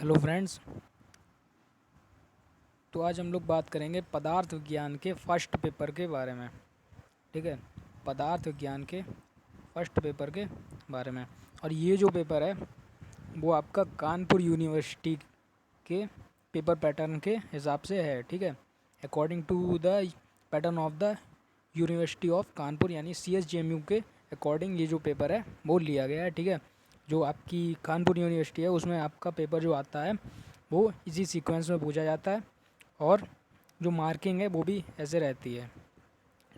Hello friends. तो आज हम लोग बात करेंगे पदार्थ विज्ञान के फर्स्ट पेपर के बारे में। ठीक है, पदार्थ विज्ञान के फर्स्ट पेपर के बारे में। और ये जो पेपर है वो आपका कानपुर यूनिवर्सिटी के पेपर पैटर्न के हिसाब से है। ठीक है, according to the pattern of the university of Kanpur यानी CSJMU के अकॉर्डिंग ये जो पेपर है वो लिया गया है। ठीक है, जो आपकी कानपुर यूनिवर्सिटी है उसमें आपका पेपर जो आता है वो इसी सीक्वेंस में पूछा जाता है और जो मार्किंग है वो भी ऐसे रहती है।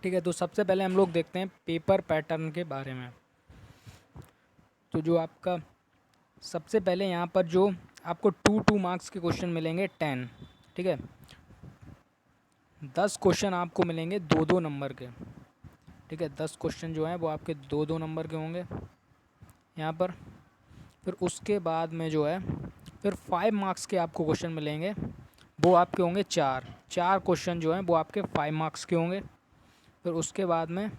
ठीक है, तो सबसे पहले हम लोग देखते हैं पेपर पैटर्न के बारे में। तो जो आपका सबसे पहले यहाँ पर जो आपको 2 मार्क्स के क्वेश्चन मिलेंगे 10। ठीक है, 10 क्वेश्चन आपको मिलेंगे 2 नंबर के। ठीक है, 10 क्वेश्चन जो हैं वो आपके 2 नंबर के होंगे यहाँ पर। फिर उसके बाद में जो है फिर 5 मार्क्स के आपको क्वेश्चन मिलेंगे, वो आपके होंगे 4 क्वेश्चन जो हैं वो आपके 5 मार्क्स के होंगे। फिर उसके बाद में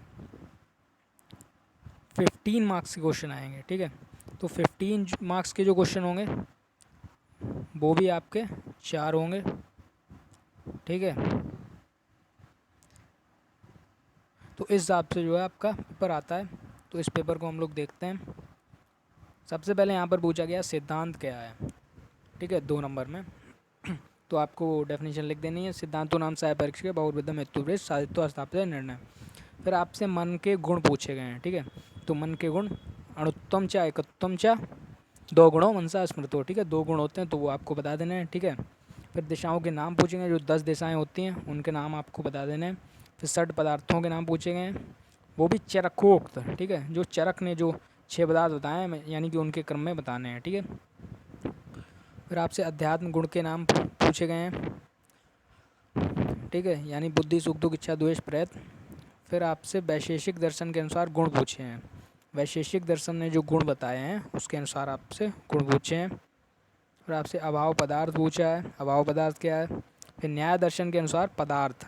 15 मार्क्स के क्वेश्चन आएंगे। ठीक है, तो 15 मार्क्स के जो क्वेश्चन होंगे वो भी आपके 4 होंगे। ठीक है, तो इस हिसाब से जो है आपका पेपर आता है। तो इस पेपर को हम लोग देखते हैं। सबसे पहले यहाँ पर पूछा गया सिद्धांत क्या है। ठीक है, 2 नंबर में तो आपको डेफिनेशन लिख देनी है। सिद्धांतों नाम सहायक परीक्षा के बहुविध हेतु साधित्व स्थापित निर्णय। फिर आपसे मन के गुण पूछे गए हैं। ठीक है, तो मन के गुण अणुत्तम चा एकत्वम चा 2 गुणों मनसा स्मृतो। ठीक है, 2 गुण होते हैं तो वो आपको बता देने हैं। ठीक है, फिर दिशाओं के नाम पूछेंगे, जो 10 दिशाएं होती हैं उनके नाम आपको बता देने हैं। फिर 60 पदार्थों के नाम पूछे गए हैं, वो भी चरकोक्त। ठीक है, जो चरक ने जो 6 पदार्थ बताए हैं यानी कि उनके क्रम में बताने हैं। ठीक है, फिर आपसे अध्यात्म गुण के नाम पूछे गए हैं। ठीक है, यानी बुद्धि सुख दुख इच्छा द्वेष प्रयत्न। फिर आपसे वैशेषिक दर्शन के अनुसार गुण पूछे हैं। वैशेषिक दर्शन ने जो गुण बताए हैं उसके अनुसार आपसे गुण पूछे हैं। फिर आपसे अभाव पदार्थ पूछा है, अभाव पदार्थ क्या है। फिर न्याय दर्शन के अनुसार पदार्थ,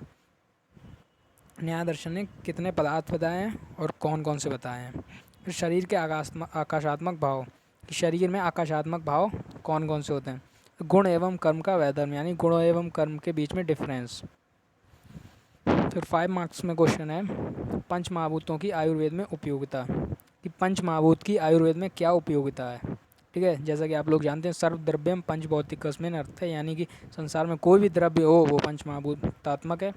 न्याय दर्शन ने कितने पदार्थ बताए हैं और कौन कौन से बताए हैं। फिर शरीर के आकाशात्मक भाव, कि शरीर में आकाशात्मक भाव कौन कौन से होते हैं। गुण एवं कर्म का वैधर्म, यानी गुण एवं कर्म के बीच में डिफरेंस। फिर 5 मार्क्स में क्वेश्चन है पंच महाभूतों की आयुर्वेद में उपयोगिता, कि पंच महाभूत की आयुर्वेद में क्या उपयोगिता है। ठीक है, जैसा कि आप लोग जानते हैं सर्वद्रव्यम पंचभौतिकस्मिन् अर्थ है, यानी कि संसार में कोई भी द्रव्य हो वो पंच महाभूतात्मक है।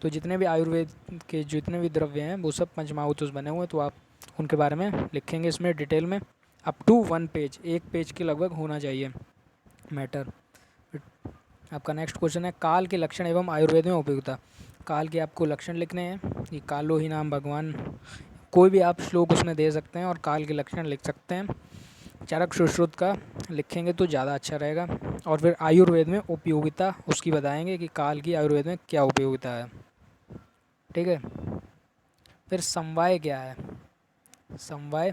तो जितने भी आयुर्वेद के जितने भी द्रव्य हैं वो सब पंच महाभूत से बने हुए हैं। तो आप उनके बारे में लिखेंगे इसमें डिटेल में, अप टू 1 पेज, 1 पेज के लगभग होना चाहिए मैटर। आपका नेक्स्ट क्वेश्चन है काल के लक्षण एवं आयुर्वेद में उपयोगिता। काल के आपको लक्षण लिखने हैं, ये कालो ही नाम भगवान, कोई भी आप श्लोक उसमें दे सकते हैं और काल के लक्षण लिख सकते हैं। चरक सुश्रुत का लिखेंगे तो ज़्यादा अच्छा रहेगा। और फिर आयुर्वेद में उपयोगिता उसकी बताएंगे कि काल की आयुर्वेद में क्या उपयोगिता है। ठीक है, फिर समवाय क्या है। समवाय,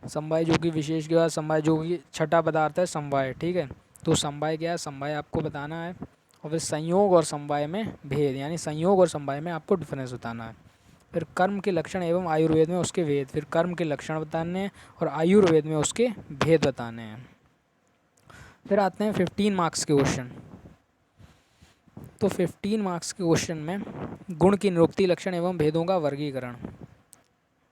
समवाय जो कि विशेष के बाद समवाय जो कि छठा पदार्थ है समवाय। ठीक है, तो समवाय क्या है, समवाय आपको बताना है। और फिर संयोग और समवाय में भेद, यानी संयोग और समवाय में आपको डिफरेंस बताना है। फिर कर्म के लक्षण एवं आयुर्वेद में उसके भेद, फिर कर्म के लक्षण बताने हैं और आयुर्वेद में उसके भेद बताने हैं। फिर आते हैं 15 मार्क्स के क्वेश्चन। तो 15 मार्क्स के क्वेश्चन में गुण की निरुक्ति लक्षण एवं भेदों का वर्गीकरण,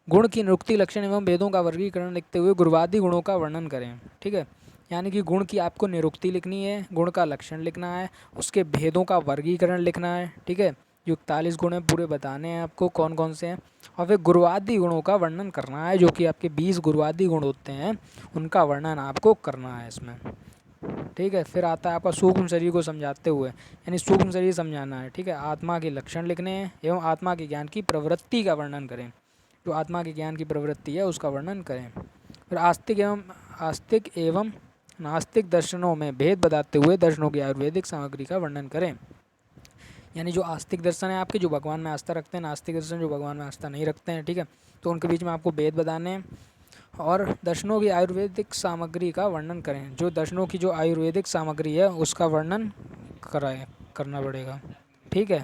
गुण की निरुक्ति लक्षण एवं भेदों का वर्गीकरण लिखते हुए गुणवादी गुणों का वर्णन करें। ठीक है, यानी कि गुण की आपको निरुक्ति लिखनी है, गुण का लक्षण लिखना है, उसके भेदों का वर्गीकरण लिखना है। ठीक है, जो 41 गुण हैं पूरे बताने हैं आपको कौन कौन से हैं। और फिर गुणवादी गुणों का वर्णन करना है, जो कि आपके 20 गुणवादी गुण होते हैं उनका वर्णन आपको करना है इसमें। ठीक है, फिर आता है आपका सूक्ष्म शरीर को समझाते हुए, यानी सूक्ष्म शरीर समझाना है। ठीक है, आत्मा के लक्षण लिखने हैं एवं आत्मा के ज्ञान की प्रवृत्ति का वर्णन करें, जो आत्मा के ज्ञान की प्रवृत्ति है उसका वर्णन करें। फिर आस्तिक एवं नास्तिक दर्शनों में भेद बताते हुए दर्शनों की आयुर्वेदिक सामग्री का वर्णन करें। यानी जो आस्तिक दर्शन है आपके, जो भगवान में आस्था रखते हैं, नास्तिक दर्शन जो भगवान में आस्था नहीं रखते हैं। ठीक है, तो उनके बीच में आपको भेद बताने हैं। और दर्शनों की आयुर्वेदिक सामग्री का वर्णन करें, जो दर्शनों की जो आयुर्वेदिक सामग्री है उसका वर्णन करना पड़ेगा। ठीक है,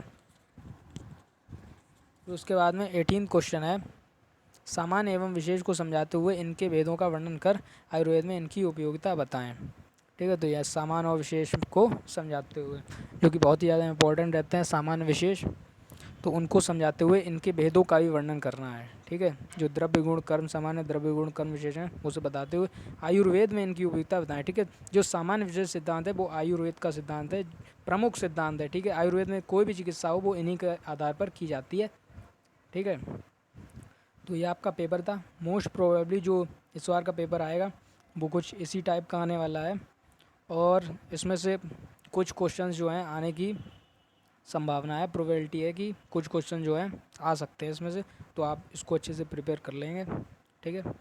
तो उसके बाद में 18 क्वेश्चन है सामान्य एवं विशेष को समझाते हुए इनके भेदों का वर्णन कर आयुर्वेद में इनकी उपयोगिता बताएं। ठीक है, तो यह सामान्य और विशेष को समझाते हुए, जो कि बहुत ही ज़्यादा इंपॉर्टेंट रहते हैं सामान्य विशेष, तो उनको समझाते हुए इनके भेदों का भी वर्णन करना है। ठीक है, जो द्रव्य गुण कर्म सामान्य, द्रव्य गुण कर्म विशेष हैं, उसे बताते हुए आयुर्वेद में इनकी उपयोगिता बताएं। ठीक है, जो सामान्य विशेष सिद्धांत है वो आयुर्वेद का सिद्धांत है, प्रमुख सिद्धांत है। ठीक है, आयुर्वेद में कोई भी चिकित्सा हो वो इन्हीं के आधार पर की जाती है। ठीक है, तो ये आपका पेपर था। मोस्ट प्रोबेबली जो इस बार का पेपर आएगा वो कुछ इसी टाइप का आने वाला है, और इसमें से कुछ क्वेश्चंस जो हैं आने की संभावना है, प्रोबेबिलिटी है कि कुछ क्वेश्चन जो हैं आ सकते हैं इसमें से, तो आप इसको अच्छे से प्रिपेयर कर लेंगे। ठीक है।